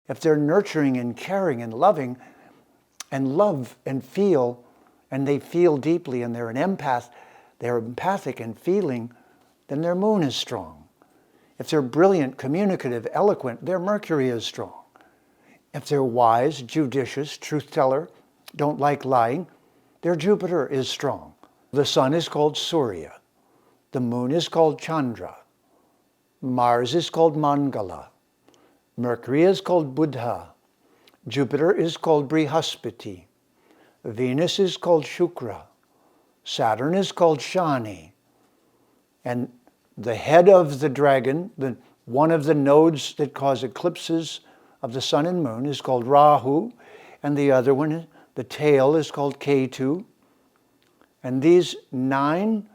if they're nurturing and caring and loving and love and feel, and they feel deeply and they're an empath, they're empathic and feeling, then their moon is strong. If they're brilliant, communicative, eloquent, their Mercury is strong. If they're wise, judicious, truth-teller, don't like lying, their Jupiter is strong. The sun is called Surya. The moon is called Chandra. Mars is called Mangala. Mercury is called Buddha. Jupiter is called Brihaspati. Venus is called Shukra. Saturn is called Shani. And the head of the dragon, one of the nodes that cause eclipses of the sun and moon, is called Rahu, and the other one, the tail, is called Ketu. And these 9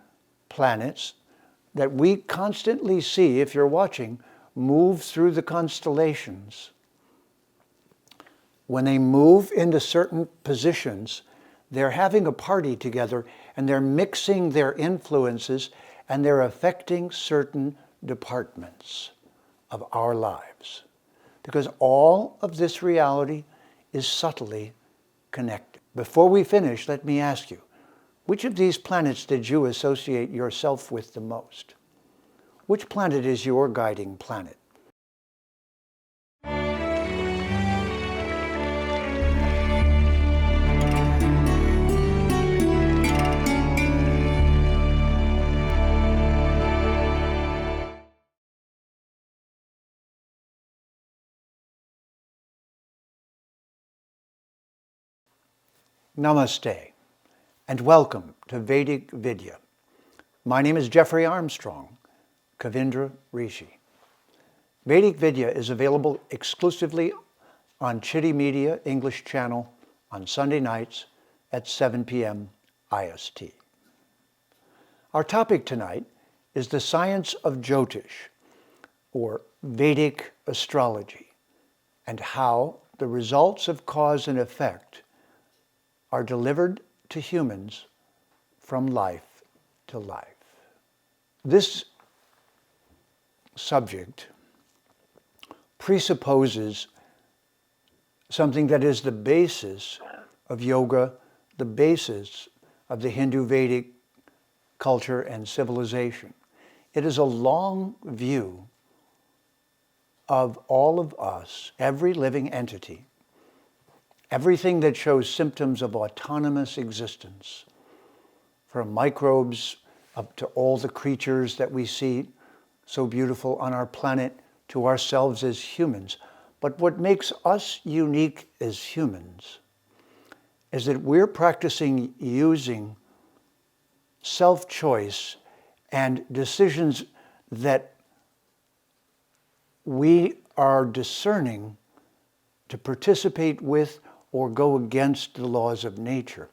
planets that we constantly see, if you're watching, move through the constellations. When they move into certain positions, they're having a party together and they're mixing their influences and they're affecting certain departments of our lives. Because all of this reality is subtly connected. Before we finish, let me ask you, which of these planets did you associate yourself with the most? Which planet is your guiding planet? Namaste, and welcome to Vedic Vidya. My name is Jeffrey Armstrong, Kavindra Rishi. Vedic Vidya is available exclusively on Citti Media English channel on Sunday nights at 7 p.m. IST. Our topic tonight is the Science of Jyotish, or Vedic Astrology, and how the results of cause and effect are delivered to humans from life to life. This subject presupposes something that is the basis of yoga, the basis of the Hindu Vedic culture and civilization. It is a long view of all of us, every living entity, everything that shows symptoms of autonomous existence, from microbes up to all the creatures that we see so beautiful on our planet, to ourselves as humans. But what makes us unique as humans is that we're practicing using self-choice and decisions that we are discerning to participate with or go against the laws of nature.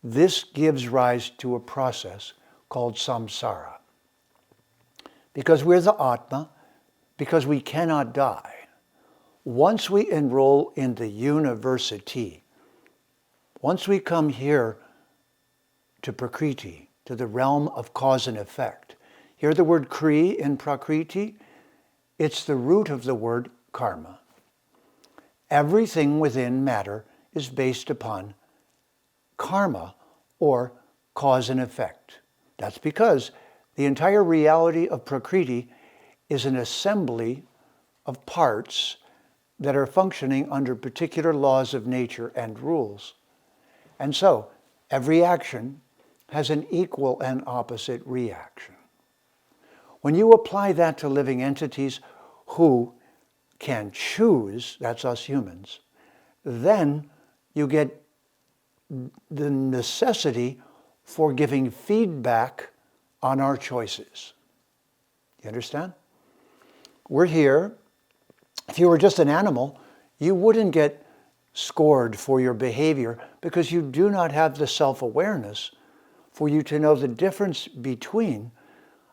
This gives rise to a process called samsara. Because we're the Atma, because we cannot die, once we enroll in the university, once we come here to Prakriti, to the realm of cause and effect, hear the word Kri in Prakriti? It's the root of the word karma. Everything within matter is based upon karma, or cause and effect. That's because the entire reality of Prakriti is an assembly of parts that are functioning under particular laws of nature and rules. And so, every action has an equal and opposite reaction. When you apply that to living entities who can choose, that's us humans, then you get the necessity for giving feedback on our choices. You understand? We're here. If you were just an animal, you wouldn't get scored for your behavior because you do not have the self-awareness for you to know the difference between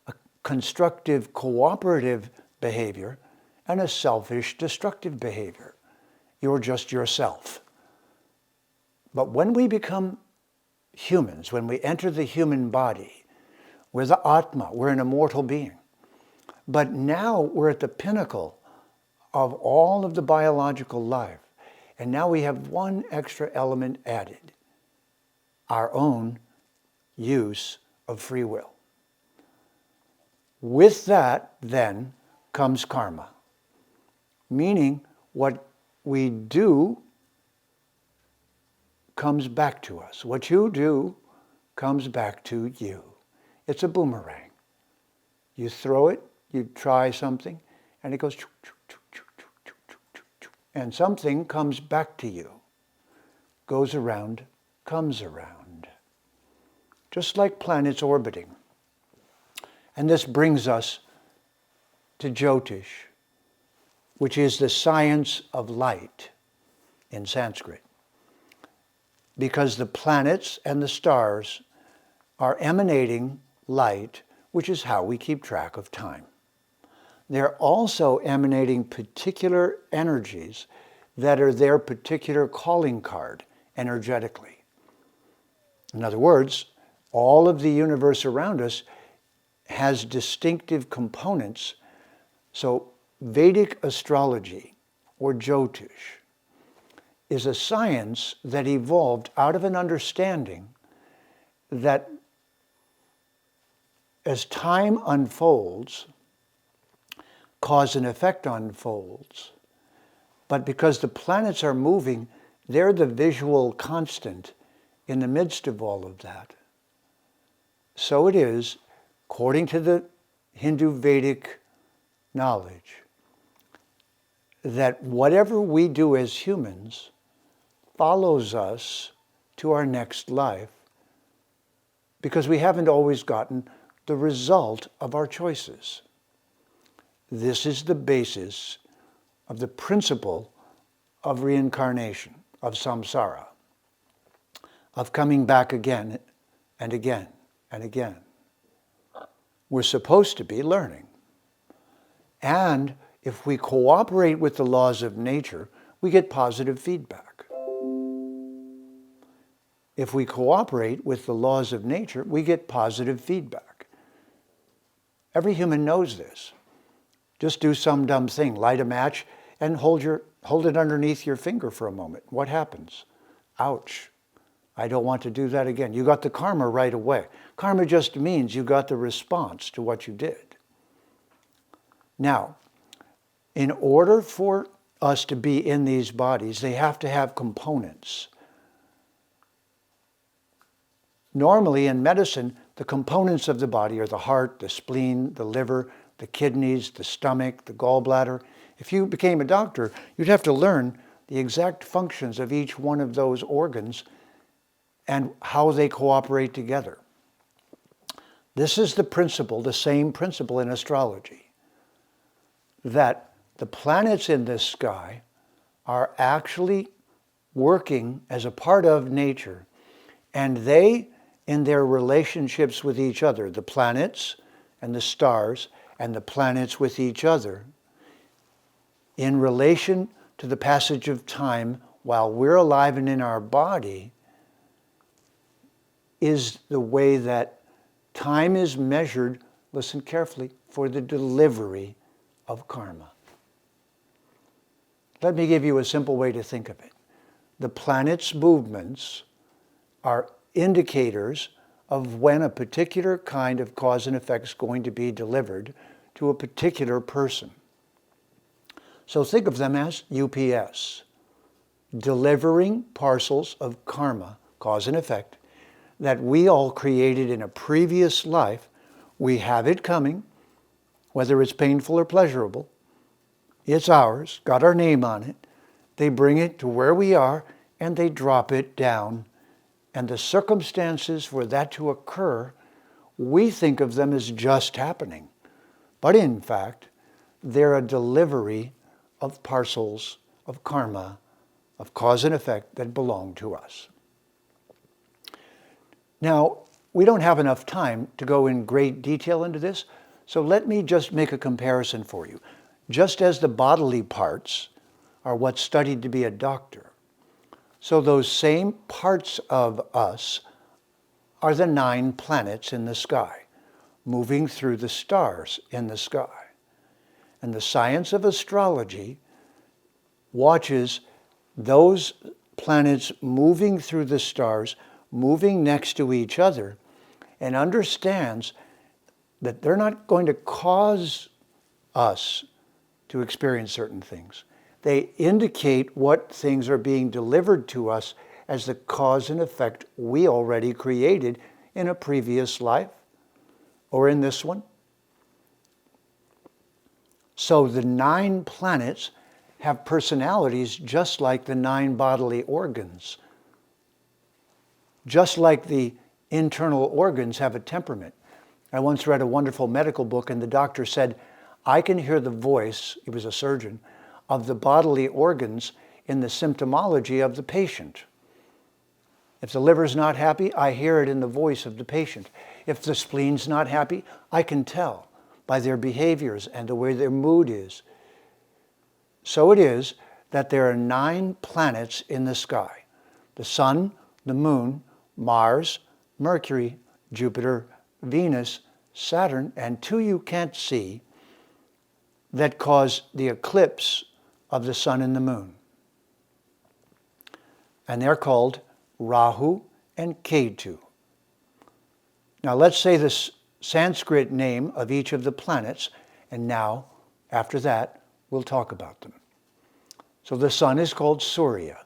a constructive, cooperative behavior and a selfish, destructive behavior. You're just yourself. But when we become humans, when we enter the human body, we're the Atma, we're an immortal being. But now we're at the pinnacle of all of the biological life. And now we have one extra element added, our own use of free will. With that, then, comes karma, meaning what we do comes back to us. What you do comes back to you. It's a boomerang. You throw it, you try something, and it goes choo, choo, choo, choo, choo, choo, choo, choo, and something comes back to you. Goes around, comes around. Just like planets orbiting. And this brings us to Jyotish, which is the science of light in Sanskrit. Because the planets and the stars are emanating light, which is how we keep track of time. They're also emanating particular energies that are their particular calling card energetically. In other words, all of the universe around us has distinctive components. So Vedic astrology, or Jyotish, is a science that evolved out of an understanding that as time unfolds, cause and effect unfolds, but because the planets are moving, they're the visual constant in the midst of all of that. So it is, according to the Hindu Vedic knowledge, that whatever we do as humans follows us to our next life because we haven't always gotten the result of our choices. This is the basis of the principle of reincarnation, of samsara, of coming back again and again and again. We're supposed to be learning. And if we cooperate with the laws of nature, we get positive feedback. If we cooperate with the laws of nature, we get positive feedback. Every human knows this. Just do some dumb thing, light a match and hold it underneath your finger for a moment. What happens? Ouch. I don't want to do that again. You got the karma right away. Karma just means you got the response to what you did. Now, in order for us to be in these bodies, they have to have components. Normally in medicine, the components of the body are the heart, the spleen, the liver, the kidneys, the stomach, the gallbladder. If you became a doctor, you'd have to learn the exact functions of each one of those organs and how they cooperate together. This is the principle, the same principle in astrology, that the planets in this sky are actually working as a part of nature, and they, in their relationships with each other, the planets and the stars and the planets with each other, in relation to the passage of time while we're alive and in our body, is the way that time is measured, listen carefully, for the delivery of karma. Let me give you a simple way to think of it. The planets' movements are indicators of when a particular kind of cause and effect is going to be delivered to a particular person. So think of them as UPS, delivering parcels of karma, cause and effect, that we all created in a previous life. We have it coming, whether it's painful or pleasurable. It's ours, got our name on it. They bring it to where we are and they drop it down. And the circumstances for that to occur, we think of them as just happening. But in fact, they're a delivery of parcels of karma, of cause and effect that belong to us. Now, we don't have enough time to go in great detail into this, so let me just make a comparison for you. Just as the bodily parts are what's studied to be a doctor, so those same parts of us are the 9 planets in the sky, moving through the stars in the sky. And the science of astrology watches those planets moving through the stars, moving next to each other, and understands that they're not going to cause us to experience certain things. They indicate what things are being delivered to us as the cause and effect we already created in a previous life or in this one. So the 9 planets have personalities just like the 9 bodily organs. Just like the internal organs have a temperament. I once read a wonderful medical book and the doctor said, I can hear the voice, he was a surgeon, of the bodily organs in the symptomology of the patient. If the liver's not happy, I hear it in the voice of the patient. If the spleen's not happy, I can tell by their behaviors and the way their mood is. So it is that there are 9 planets in the sky. The sun, the moon, Mars, Mercury, Jupiter, Venus, Saturn, and 2 you can't see that cause the eclipse of the sun and the moon. And they're called Rahu and Ketu. Now let's say the Sanskrit name of each of the planets, and now, after that, we'll talk about them. So the sun is called Surya.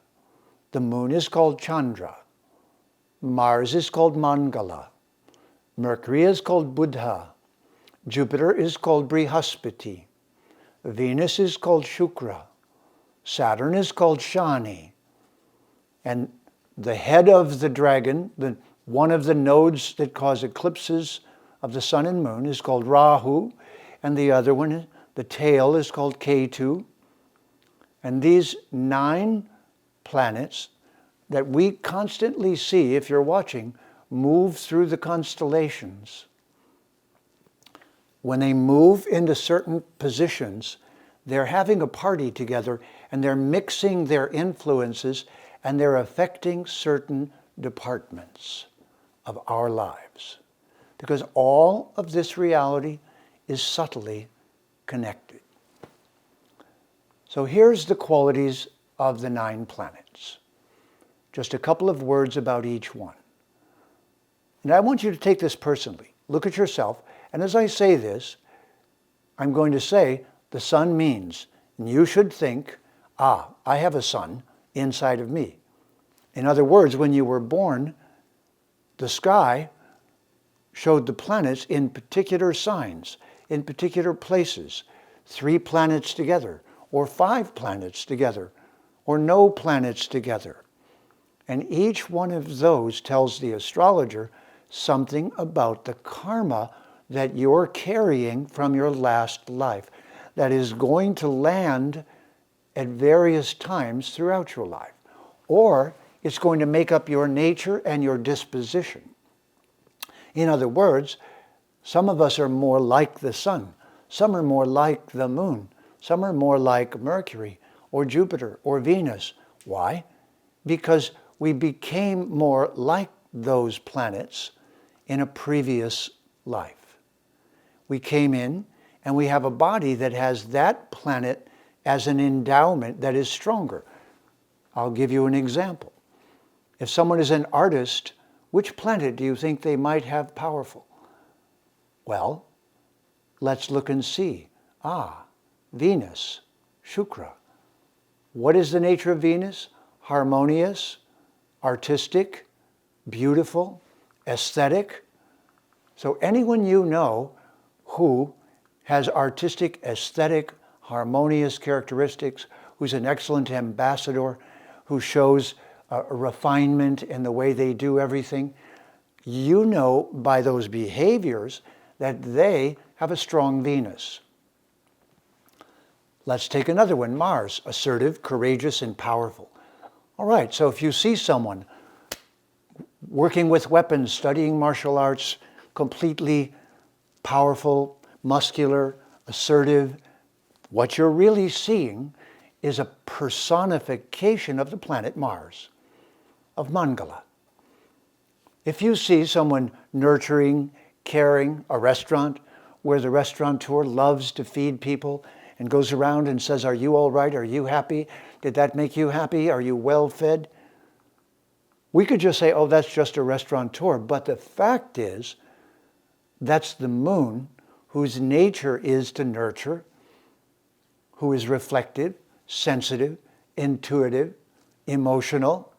The moon is called Chandra. Mars is called Mangala. Mercury is called Buddha. Jupiter is called Brihaspati. Venus is called Shukra. Saturn is called Shani. And the head of the dragon, one of the nodes that cause eclipses of the sun and moon, is called Rahu, and the other one, the tail, is called Ketu. And these 9 planets that we constantly see, if you're watching, move through the constellations. When they move into certain positions, they're having a party together and they're mixing their influences and they're affecting certain departments of our lives. Because all of this reality is subtly connected. So here's the qualities of the 9 planets. Just a couple of words about each one. And I want you to take this personally. Look at yourself, and as I say this, I'm going to say the sun means, and you should think, I have a sun inside of me. In other words, when you were born, the sky showed the planets in particular signs, in particular places, 3 planets together, or 5 planets together, or no planets together. And each one of those tells the astrologer something about the karma that you're carrying from your last life that is going to land at various times throughout your life. Or it's going to make up your nature and your disposition. In other words, some of us are more like the sun, some are more like the moon, some are more like Mercury or Jupiter or Venus. Why? Because we became more like those planets in a previous life. We came in and we have a body that has that planet as an endowment that is stronger. I'll give you an example. If someone is an artist, which planet do you think they might have powerful? Well, let's look and see. Venus, Shukra. What is the nature of Venus? Harmonious, artistic, beautiful, aesthetic. So anyone you know who has artistic, aesthetic, harmonious characteristics, who's an excellent ambassador, who shows a refinement in the way they do everything, you know by those behaviors that they have a strong Venus. Let's take another one, Mars, assertive, courageous, and powerful. All right, so if you see someone working with weapons, studying martial arts, completely powerful, muscular, assertive, what you're really seeing is a personification of the planet Mars, of Mangala. If you see someone nurturing, caring, a restaurant where the restaurateur loves to feed people and goes around and says, are you all right? Are you happy? Did that make you happy? Are you well fed? We could just say, oh, that's just a restaurateur. But the fact is, that's the moon, whose nature is to nurture, who is reflective, sensitive, intuitive, emotional.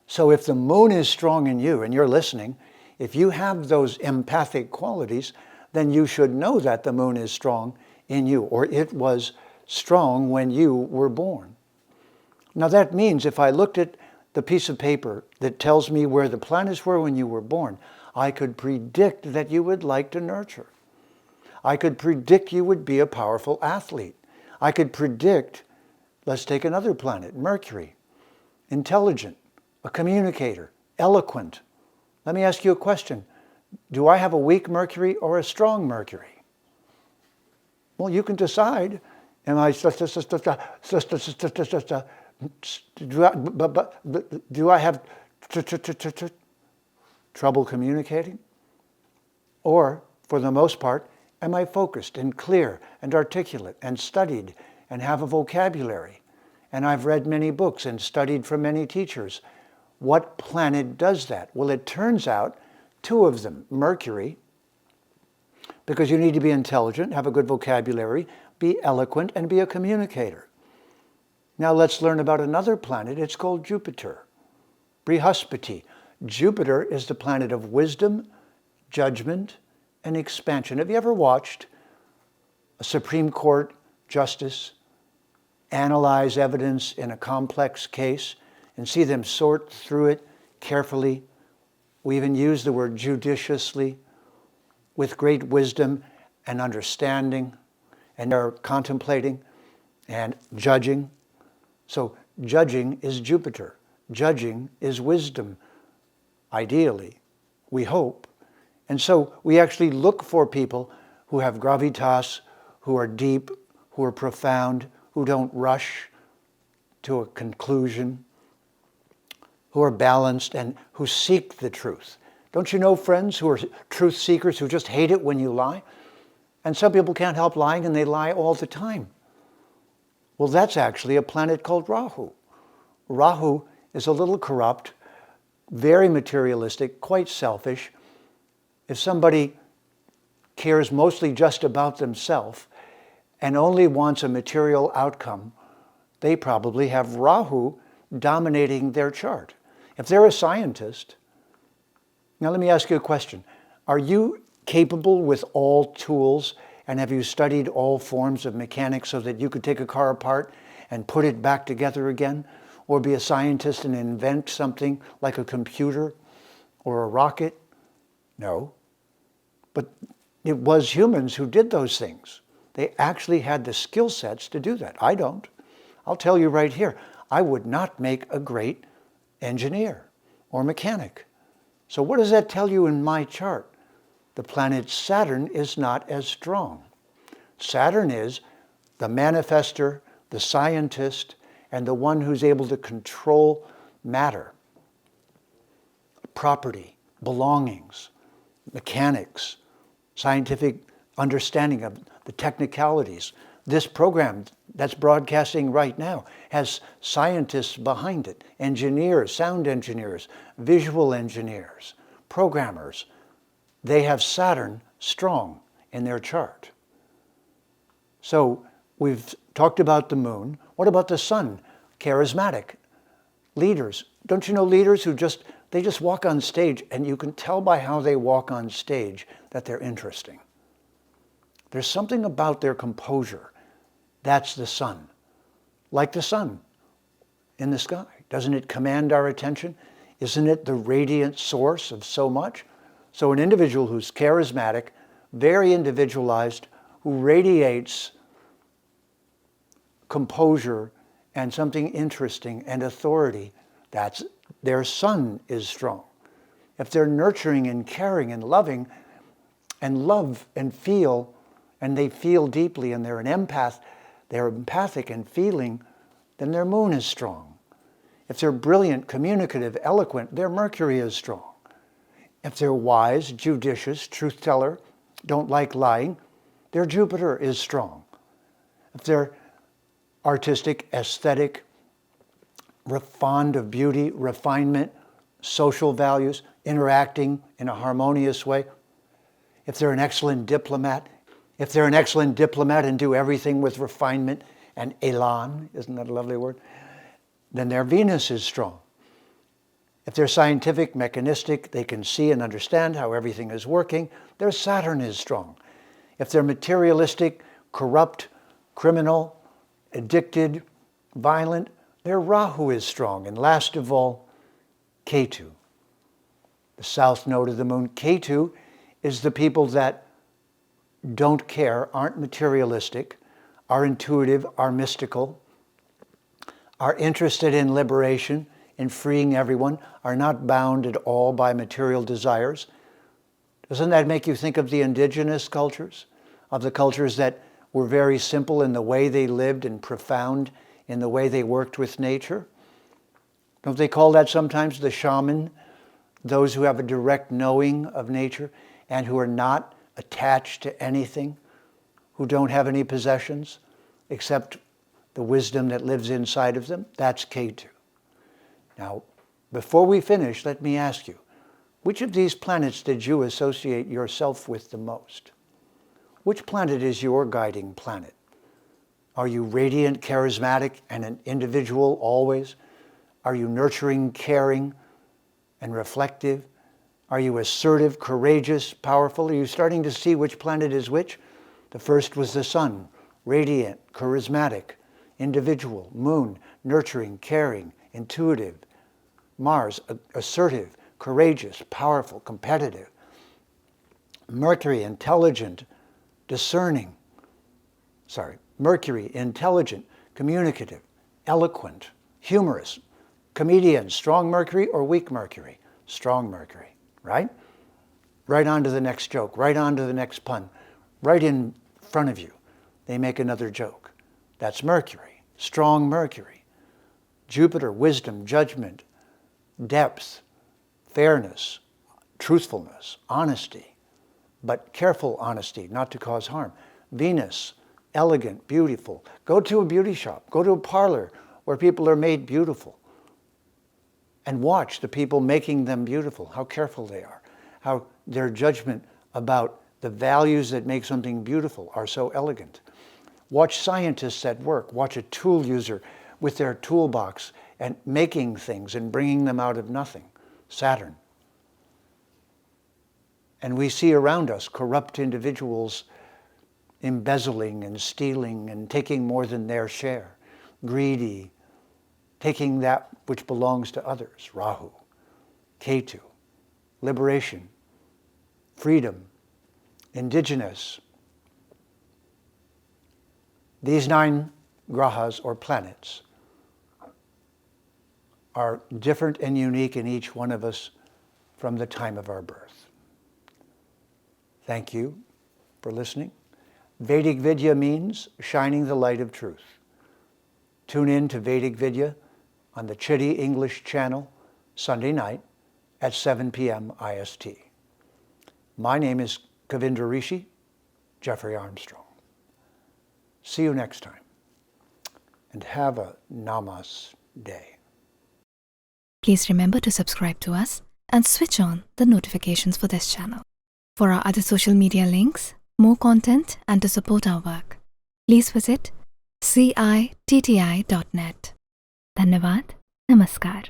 So if the moon is strong in you, and you're listening, if you have those empathic qualities, then you should know that the moon is strong in you, or it was strong when you were born. Now that means if I looked at the piece of paper that tells me where the planets were when you were born, I could predict that you would like to nurture. I could predict you would be a powerful athlete. I could predict, let's take another planet, Mercury, intelligent, a communicator, eloquent. Let me ask you a question. Do I have a weak Mercury or a strong Mercury? Well, you can decide. Am I, do I have trouble communicating? Or, for the most part, am I focused and clear and articulate and studied and have a vocabulary? And I've read many books and studied from many teachers. What planet does that? Well, it turns out two of them, Mercury, because you need to be intelligent, have a good vocabulary, be eloquent, and be a communicator. Now let's learn about another planet. It's called Jupiter, Brihaspati. Jupiter is the planet of wisdom, judgment, and expansion. Have you ever watched a Supreme Court justice analyze evidence in a complex case and see them sort through it carefully? We even use the word judiciously, with great wisdom and understanding, and they're contemplating and judging. So judging is Jupiter. Judging is wisdom, ideally, we hope. And so we actually look for people who have gravitas, who are deep, who are profound, who don't rush to a conclusion, who are balanced and who seek the truth. Don't you know friends who are truth seekers who just hate it when you lie? And some people can't help lying and they lie all the time. Well, that's actually a planet called Rahu. Rahu is a little corrupt, very materialistic, quite selfish. If somebody cares mostly just about themselves and only wants a material outcome, they probably have Rahu dominating their chart. If they're a scientist, now let me ask you a question. Are you capable with all tools, and have you studied all forms of mechanics so that you could take a car apart and put it back together again? Or be a scientist and invent something like a computer or a rocket? No. But it was humans who did those things. They actually had the skill sets to do that. I don't. I'll tell you right here, I would not make a great engineer or mechanic. So what does that tell you in my chart? The planet Saturn is not as strong. Saturn is the manifester, the scientist, and the one who's able to control matter, property, belongings, mechanics, scientific understanding of the technicalities. This program that's broadcasting right now has scientists behind it, engineers, sound engineers, visual engineers, programmers. They have Saturn strong in their chart. So we've talked about the moon. What about the sun? Charismatic. Leaders. Don't you know leaders who they just walk on stage, and you can tell by how they walk on stage that they're interesting. There's something about their composure. That's the sun. Like the sun in the sky. Doesn't it command our attention? Isn't it the radiant source of so much? So an individual who's charismatic, very individualized, who radiates composure and something interesting and authority, that's their sun is strong. If they're nurturing and caring and loving and love and feel, and they feel deeply and they're an empath, they're empathic and feeling, then their moon is strong. If they're brilliant, communicative, eloquent, their Mercury is strong. If they're wise, judicious, truth teller, don't like lying, their Jupiter is strong. if they're artistic, aesthetic, fond of beauty, refinement, social values, interacting in a harmonious way, if they're an excellent diplomat, and do everything with refinement and elan, isn't that a lovely word? Then their Venus is strong. If they're scientific, mechanistic, they can see and understand how everything is working, their Saturn is strong. If they're materialistic, corrupt, criminal, addicted, violent, their Rahu is strong. And last of all, Ketu, the south node of the moon. Ketu is the people that don't care, aren't materialistic, are intuitive, are mystical, are interested in liberation, in freeing everyone, are not bound at all by material desires. Doesn't that make you think of the indigenous cultures? Of the cultures that were very simple in the way they lived and profound in the way they worked with nature? Don't they call that sometimes the shaman? Those who have a direct knowing of nature and who are not attached to anything, who don't have any possessions except the wisdom that lives inside of them. That's Ketu. Now, before we finish, let me ask you, which of these planets did you associate yourself with the most? Which planet is your guiding planet? Are you radiant, charismatic, and an individual always? Are you nurturing, caring, and reflective? Are you assertive, courageous, powerful? Are you starting to see which planet is which? The first was the sun, radiant, charismatic, individual. Moon, nurturing, caring, intuitive. Mars, assertive, courageous, powerful, competitive. Mercury, intelligent, discerning. Mercury, intelligent, communicative, eloquent, humorous. Comedian, strong Mercury or weak Mercury? Strong Mercury, right? Right on to the next joke, right on to the next pun. Right in front of you, they make another joke. That's Mercury, strong Mercury. Jupiter, wisdom, judgment, depth, fairness, truthfulness, honesty, but careful honesty, not to cause harm. Venus, elegant, beautiful. Go to a beauty shop, go to a parlor where people are made beautiful and watch the people making them beautiful, how careful they are, how their judgment about the values that make something beautiful are so elegant. Watch scientists at work, watch a tool user with their toolbox and making things and bringing them out of nothing. Saturn. And we see around us corrupt individuals embezzling and stealing and taking more than their share. Greedy, taking that which belongs to others. Rahu. Ketu. Liberation. Freedom. Indigenous. These 9 grahas or planets are different and unique in each one of us from the time of our birth. Thank you for listening. Vedic Vidya means shining the light of truth. Tune in to Vedic Vidya on the Citti English channel Sunday night at 7 p.m. IST. My name is Kavindra Rishi, Jeffrey Armstrong. See you next time, and have a Namaste. Please remember to subscribe to us and switch on the notifications for this channel. For our other social media links, more content, and to support our work, please visit citti.net. Dhanyavad. Namaskar.